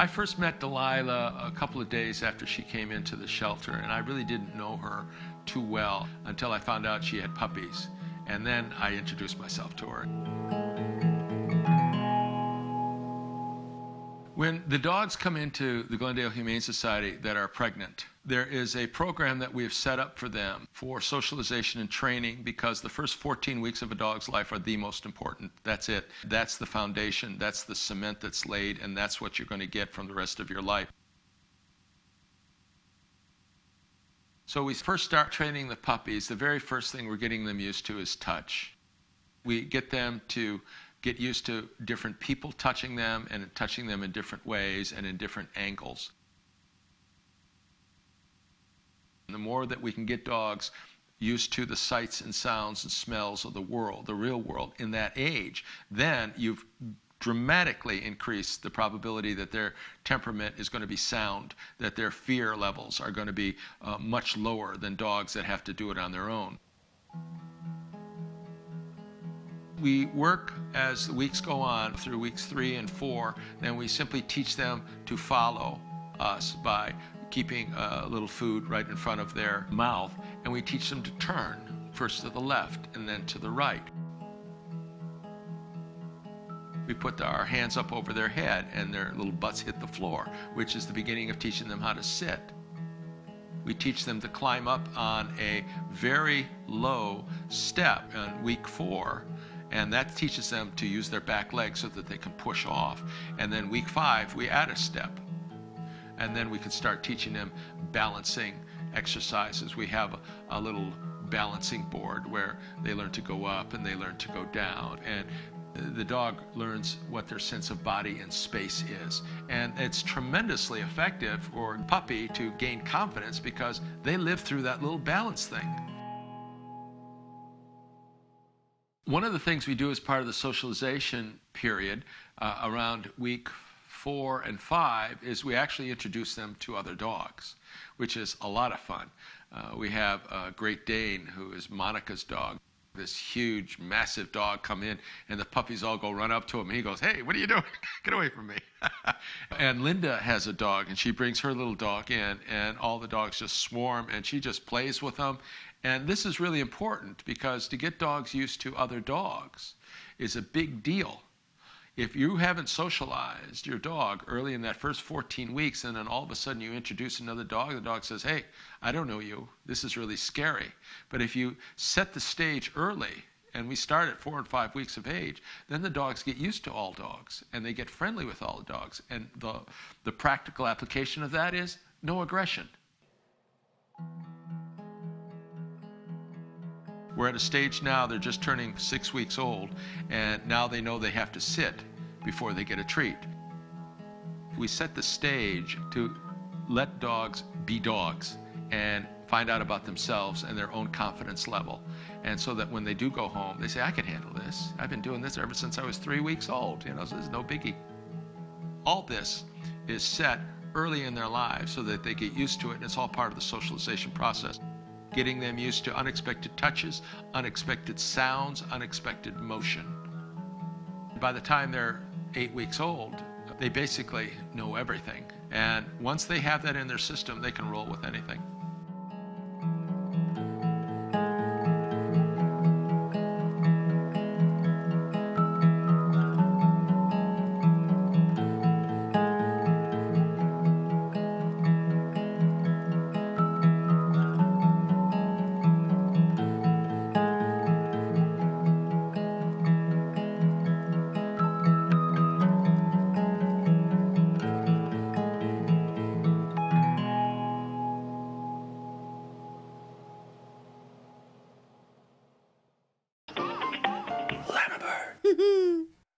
I first met Delilah a couple of days after she came into the shelter, and I really didn't know her too well until I found out she had puppies. And then I introduced myself to her. When the dogs come into the Glendale Humane Society that are pregnant, there is a program that we have set up for them for socialization and training, because the first 14 weeks of a dog's life are the most important. That's it. That's the foundation. That's the cement that's laid, and that's what you're going to get from the rest of your life. So we first start training the puppies. The very first thing we're getting them used to is touch. We get them to get used to different people touching them, and touching them in different ways and in different angles. And the more that we can get dogs used to the sights and sounds and smells of the world, the real world, in that age, then you've dramatically increased the probability that their temperament is going to be sound, that their fear levels are going to be much lower than dogs that have to do it on their own. We work as the weeks go on through weeks 3 and 4, then we simply teach them to follow us by keeping a little food right in front of their mouth, and we teach them to turn, first to the left and then to the right. We put our hands up over their head and their little butts hit the floor, which is the beginning of teaching them how to sit. We teach them to climb up on a very low step on week 4, and that teaches them to use their back legs so that they can push off. And then week 5, we add a step. And then we can start teaching them balancing exercises. We have a little balancing board where they learn to go up and they learn to go down. And the dog learns what their sense of body and space is. And it's tremendously effective for a puppy to gain confidence because they live through that little balance thing. One of the things we do as part of the socialization period around week 4 and 5 is we actually introduce them to other dogs, which is a lot of fun. We have a Great Dane, who is Monica's dog. This huge, massive dog come in, and the puppies all go run up to him, and he goes, "Hey, what are you doing? Get away from me." And Linda has a dog, and she brings her little dog in, and all the dogs just swarm, and she just plays with them. And this is really important, because to get dogs used to other dogs is a big deal. If you haven't socialized your dog early in that first 14 weeks, and then all of a sudden you introduce another dog, the dog says, "Hey, I don't know you. This is really scary." But if you set the stage early, and we start at 4 and 5 weeks of age, then the dogs get used to all dogs, and they get friendly with all the dogs. And the practical application of that is no aggression. We're at a stage now, they're just turning 6 weeks old, and now they know they have to sit before they get a treat. We set the stage to let dogs be dogs and find out about themselves and their own confidence level. And so that when they do go home, they say, "I can handle this. I've been doing this ever since I was 3 weeks old. So this is no biggie." All this is set early in their lives so that they get used to it, and it's all part of the socialization process. Getting them used to unexpected touches, unexpected sounds, unexpected motion. By the time they're 8 weeks old, they basically know everything. And once they have that in their system, they can roll with anything. Bird.